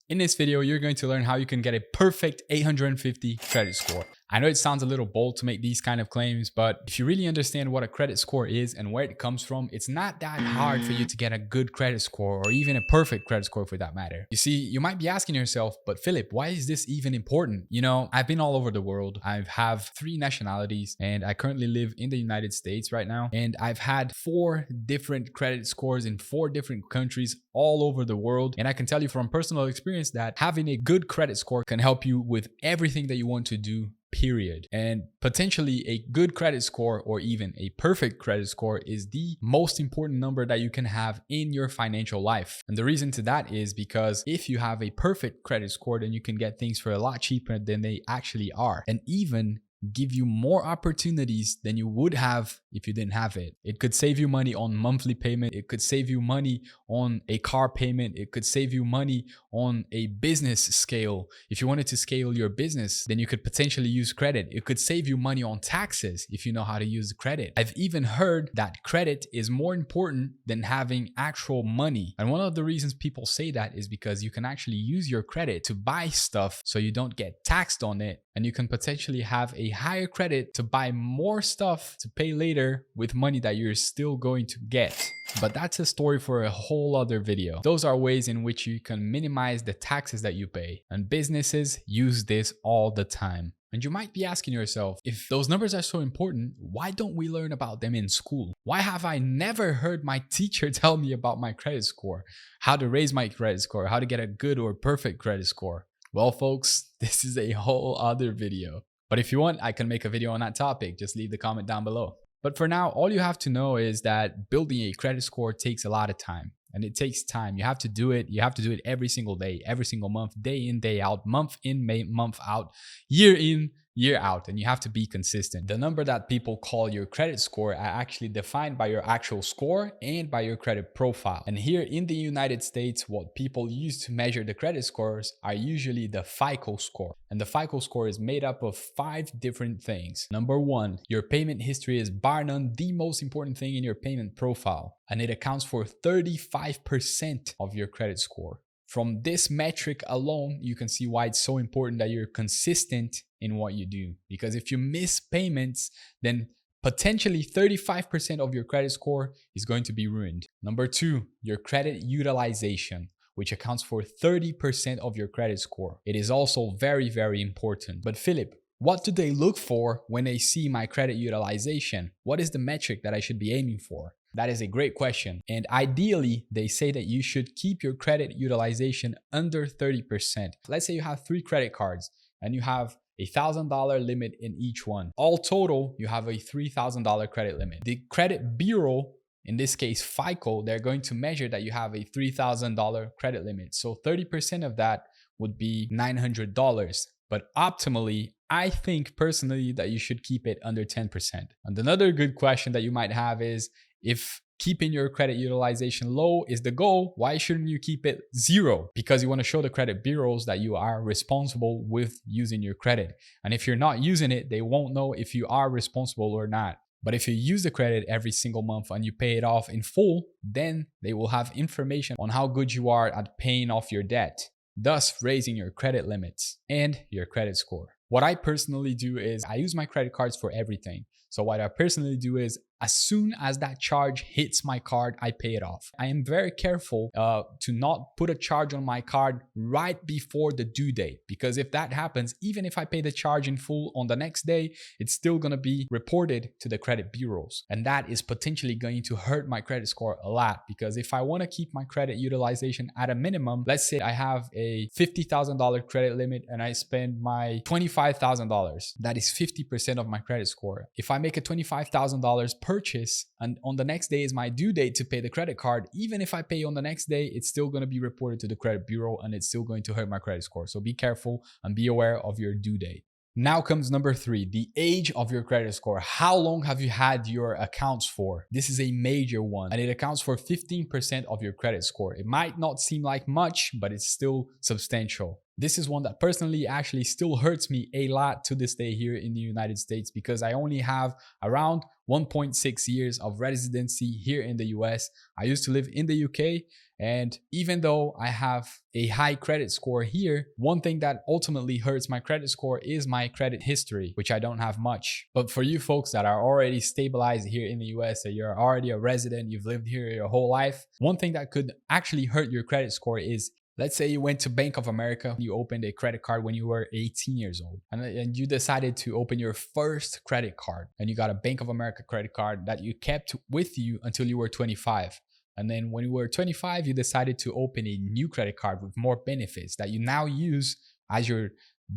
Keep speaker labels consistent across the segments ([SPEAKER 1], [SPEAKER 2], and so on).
[SPEAKER 1] In this video, you're going to learn how you can get a perfect 850 credit score. I know it sounds a little bold to make these kind of claims, but if you really understand what a credit score is and where it comes from, it's not that hard for you to get a good credit score or even a perfect credit score for that matter. You see, you might be asking yourself, but Philip, why is this even important? You know, I've been all over the world. I have 3 nationalities and I currently live in the United States right now. And I've had 4 different credit scores in 4 different countries all over the world. And I can tell you from personal experience that having a good credit score can help you with everything that you want to do, period. And potentially a good credit score or even a perfect credit score is the most important number that you can have in your financial life. And the reason to that is because if you have a perfect credit score, then you can get things for a lot cheaper than they actually are, and even give you more opportunities than you would have if you didn't have it. It could save you money on monthly payment. It could save you money on a car payment. It could save you money on a business scale. If you wanted to scale your business, then you could potentially use credit. It could save you money on taxes if you know how to use the credit. I've even heard that credit is more important than having actual money. And one of the reasons people say that is because you can actually use your credit to buy stuff so you don't get taxed on it. And you can potentially have a higher credit to buy more stuff to pay later with money that you're still going to get. But that's a story for a whole other video. Those are ways in which you can minimize the taxes that you pay. And businesses use this all the time. And you might be asking yourself, if those numbers are so important, why don't we learn about them in school? Why have I never heard my teacher tell me about my credit score, how to raise my credit score, how to get a good or perfect credit score? Well, folks, this is a whole other video. But if you want, I can make a video on that topic. Just leave the comment down below. But for now, all you have to know is that building a credit score takes a lot of time. And it takes time. You have to do it. You have to do it every single day, every single month, day in, day out, month in, month out, year in, year out, and you have to be consistent. The number that people call your credit score are actually defined by your actual score and by your credit profile. And here in the United States, what people use to measure the credit scores are usually the FICO score. And the FICO score is made up of 5 different things. Number 1, your payment history is bar none the most important thing in your payment profile, and it accounts for 35% of your credit score. From this metric alone, you can see why it's so important that you're consistent in what you do. Because if you miss payments, then potentially 35% of your credit score is going to be ruined. Number 2, your credit utilization, which accounts for 30% of your credit score. It is also very, very important. But Philip, what do they look for when they see my credit utilization? What is the metric that I should be aiming for? That is a great question. And ideally, they say that you should keep your credit utilization under 30%. Let's say you have 3 credit cards and you have a $1,000 limit in each one. All total, you have a $3,000 credit limit. The credit bureau, in this case FICO, they're going to measure that you have a $3,000 credit limit. So 30% of that would be $900. But optimally, I think personally that you should keep it under 10%. And another good question that you might have is, if keeping your credit utilization low is the goal, why shouldn't you keep it 0? Because you want to show the credit bureaus that you are responsible with using your credit. And if you're not using it, they won't know if you are responsible or not. But if you use the credit every single month and you pay it off in full, then they will have information on how good you are at paying off your debt, thus raising your credit limits and your credit score. What I personally do is I use my credit cards for everything. So what I personally do is as soon as that charge hits my card, I pay it off. I am very careful to not put a charge on my card right before the due date, because if that happens, even if I pay the charge in full on the next day, it's still going to be reported to the credit bureaus. And that is potentially going to hurt my credit score a lot, because if I want to keep my credit utilization at a minimum, let's say I have a $50,000 credit limit and I spend my $25,000, that is 50% of my credit score. If I make a $25,000 purchase and on the next day is my due date to pay the credit card, even if I pay on the next day, it's still going to be reported to the credit bureau and it's still going to hurt my credit score. So be careful and be aware of your due date. Now comes number 3, the age of your credit score. How long have you had your accounts for? This is a major one, and it accounts for 15% of your credit score. It might not seem like much, but it's still substantial. This is one that personally actually still hurts me a lot to this day here in the United States, because I only have around 1.6 years of residency here in the US. I used to live in the UK And even though I have a high credit score here, one thing that ultimately hurts my credit score is my credit history, which I don't have much. But for you folks that are already stabilized here in the US, that you're already a resident, you've lived here your whole life, one thing that could actually hurt your credit score is, let's say you went to Bank of America, you opened a credit card when you were 18 years old, and you decided to open your first credit card, and you got a Bank of America credit card that you kept with you until you were 25. And then when you were 25, you decided to open a new credit card with more benefits that you now use as your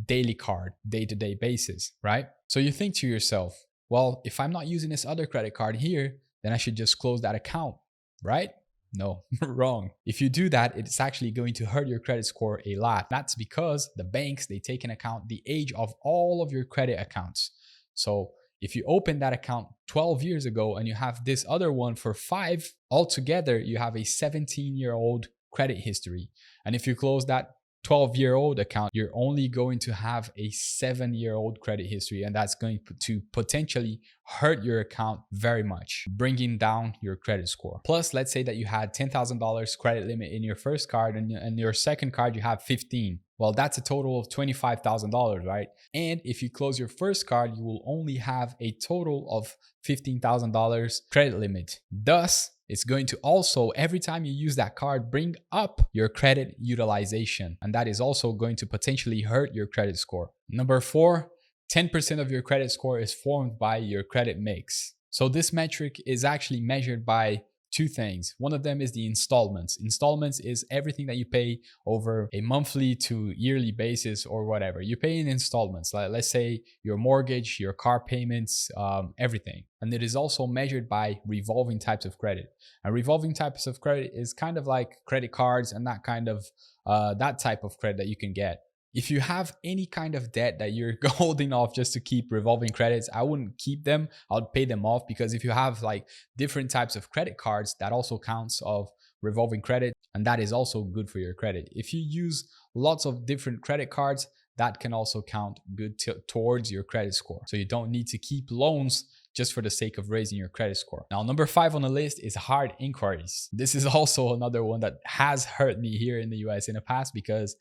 [SPEAKER 1] daily card, day-to-day basis, right? So you think to yourself, well, if I'm not using this other credit card here, then I should just close that account, right? No, wrong. If you do that, it's actually going to hurt your credit score a lot. That's because the banks, they take into account the age of all of your credit accounts. So if you open that account 12 years ago and you have this other one for 5, altogether, you have a 17-year-old credit history. And if you close that 12-year-old account, you're only going to have a 7-year-old credit history, and that's going to potentially hurt your account very much, bringing down your credit score. Plus, let's say that you had $10,000 credit limit in your first card, and your second card you have 15. Well, that's a total of $25,000, right? And if you close your first card, you will only have a total of $15,000 credit limit. Thus, it's going to also, every time you use that card, bring up your credit utilization. And that is also going to potentially hurt your credit score. Number 4, 10% of your credit score is formed by your credit mix. So this metric is actually measured by 2 things. One of them is the installments. Installments is everything that you pay over a monthly to yearly basis or whatever. You pay in installments, like let's say your mortgage, your car payments, everything. And it is also measured by revolving types of credit. And revolving types of credit is kind of like credit cards and that kind of that type of credit that you can get. If you have any kind of debt that you're holding off just to keep revolving credits, I wouldn't keep them. I'd pay them off, because if you have like different types of credit cards, that also counts of revolving credit, and that is also good for your credit. If you use lots of different credit cards, that can also count good towards your credit score. So you don't need to keep loans just for the sake of raising your credit score. Now, number 5 on the list is hard inquiries. This is also another one that has hurt me here in the US in the past, because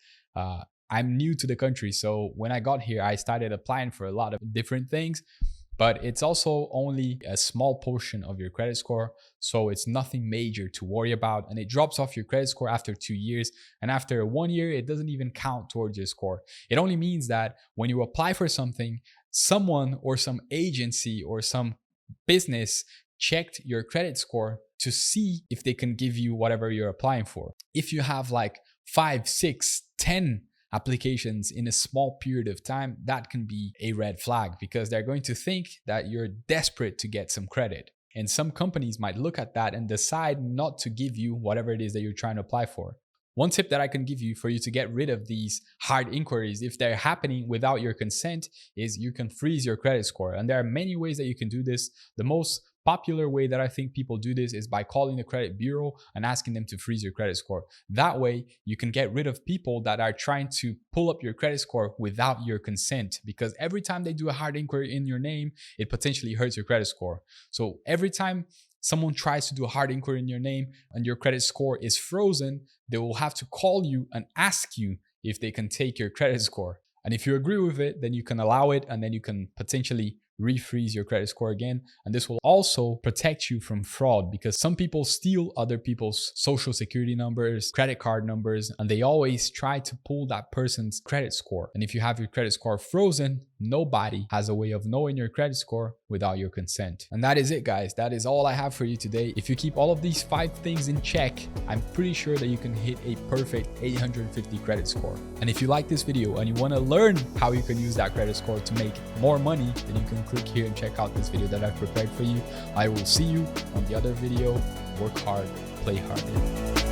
[SPEAKER 1] I'm new to the country. So when I got here, I started applying for a lot of different things, but it's also only a small portion of your credit score. So it's nothing major to worry about. And it drops off your credit score after 2 years. And after 1 year, it doesn't even count towards your score. It only means that when you apply for something, someone or some agency or some business checked your credit score to see if they can give you whatever you're applying for. If you have like 5, 6, 10 applications in a small period of time, that can be a red flag, because they're going to think that you're desperate to get some credit. And some companies might look at that and decide not to give you whatever it is that you're trying to apply for. One tip that I can give you for you to get rid of these hard inquiries, if they're happening without your consent, is you can freeze your credit score. And there are many ways that you can do this. The most popular way that I think people do this is by calling the credit bureau and asking them to freeze your credit score. That way, you can get rid of people that are trying to pull up your credit score without your consent, because every time they do a hard inquiry in your name, it potentially hurts your credit score. So every time someone tries to do a hard inquiry in your name and your credit score is frozen, they will have to call you and ask you if they can take your credit score. And if you agree with it, then you can allow it, and then you can potentially refreeze your credit score again. And this will also protect you from fraud, because some people steal other people's social security numbers, credit card numbers, and they always try to pull that person's credit score. And if you have your credit score frozen, nobody has a way of knowing your credit score without your consent. And that is it, guys. That is all I have for you today. If you keep all of these 5 things in check, I'm pretty sure that you can hit a perfect 850 credit score. And if you like this video and you want to learn how you can use that credit score to make more money, then you can click here and check out this video that I've prepared for you. I will see you on the other video. Work hard, play harder.